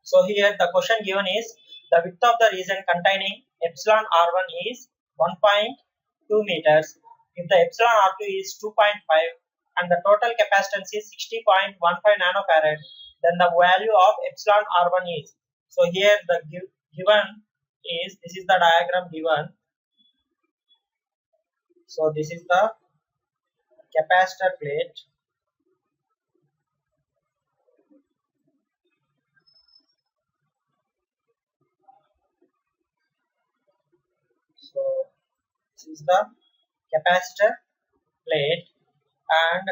So here the question given is the width of the region containing epsilon r1 is 1.2 meters. If the epsilon r2 is 2.5 and the total capacitance is 60.15 nanofarad, then the value of epsilon r1 is. So here the given is, this is the diagram given. So this is the capacitor plate. So this is the capacitor plate, and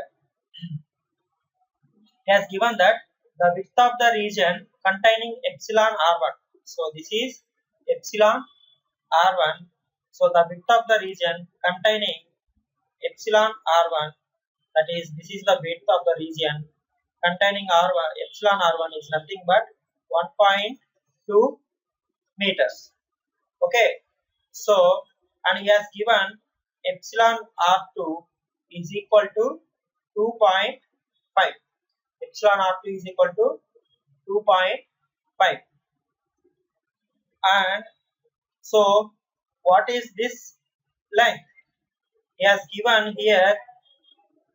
he has given that the width of the region containing epsilon r1. So this is epsilon r1. So the width of the region containing epsilon r1, that is, this is the width of the region containing r1, epsilon r1 is nothing but 1.2 meters. Okay, so and he has given epsilon r2 is equal to 2.5. Epsilon r2 is equal to 2.5. And so what is this length? He has given here,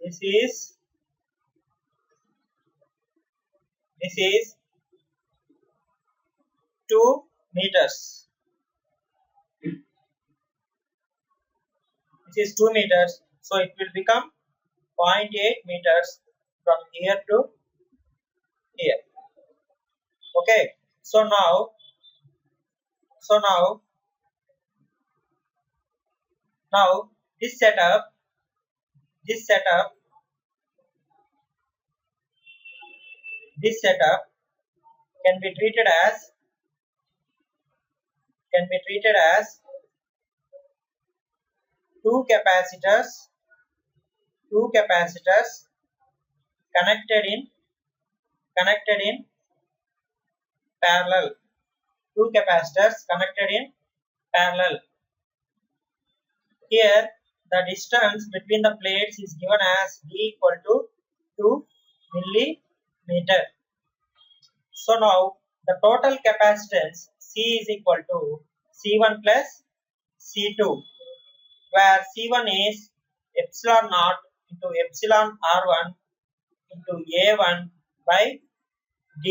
this is 2 meters. This is 2 meters, so it will become 0.8 meters from here to here. Okay, so now this setup can be treated as two capacitors connected in parallel. Two capacitors connected in parallel. Here the distance between the plates is given as d equal to 2 millimeter. So now the total capacitance C is equal to C1 plus C2, where C1 is epsilon naught into epsilon r1 into A1 by D,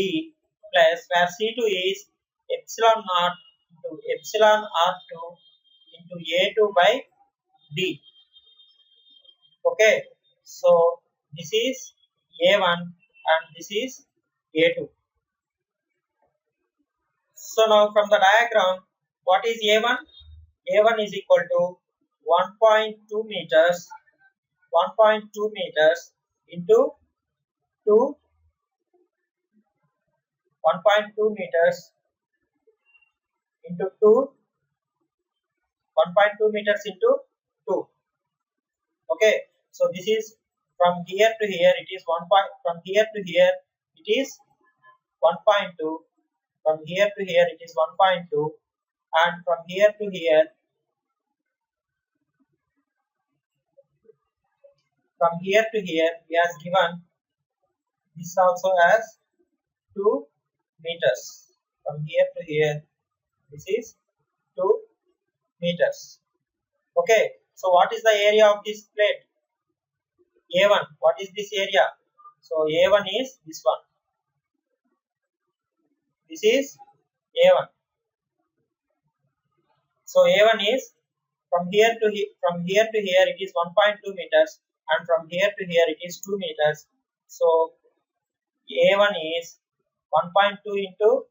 plus where C2 is epsilon naught into epsilon r2 into A2 by D. Okay, so this is A1 and this is A2. So now from the diagram, what is A1? A1 is equal to 1.2 meters into 1.2 meters into 1.2 meters into 2. Okay, so this is from here to here it is 1. From here to here it is 1.2. From here to here it is 1.2, and from here to here, he has given this also as 2 meters. From here to here, this is 2 meters. Okay, so what is the area of this plate? A1. What is this area? So A1 is this one. This is A1. So A1 is from here to here it is 1.2 meters, and from here to here it is 2 meters. So A1 is 1.2 into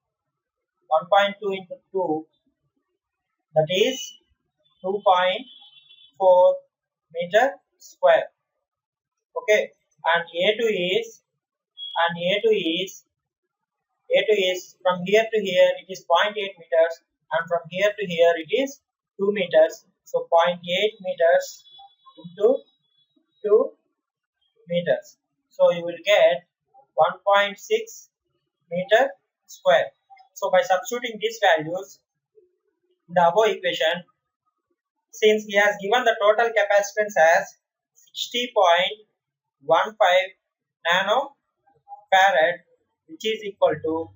2, that is 2.4 meter square. Okay, and A2 is from here to here it is 0.8 meters, and from here to here it is 2 meters. So 0.8 meters into 2 meters. So you will get 1.6 meter square. So by substituting these values in the above equation, since he has given the total capacitance as 60.15 nanofarad, which is equal to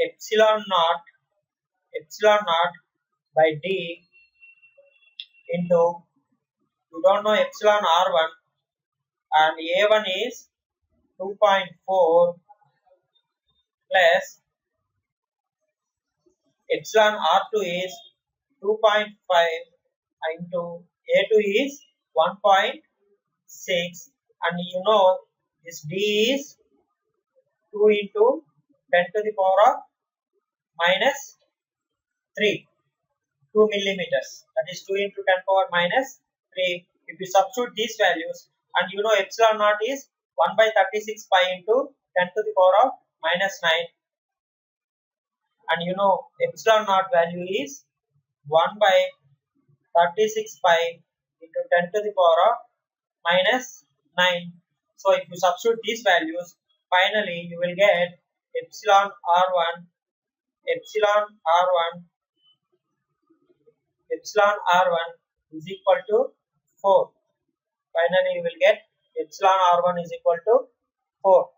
epsilon naught by d into, you don't know epsilon r1, and a1 is 2.4 plus epsilon r2 is 2.5 into a2 is 1.6, and you know this d is 2 into 10 to the power of minus 3, 2 millimeters, that is 2 into 10 power minus 3. If you substitute these values, and you know epsilon naught is 1 by 36 pi into 10 to the power of minus 9, and you know epsilon naught value is 1 by 36 pi into 10 to the power of minus 9. So if you substitute these values, finally you will get epsilon r1 epsilon r1 epsilon r1 is equal to 4. Finally you will get epsilon r1 is equal to 4.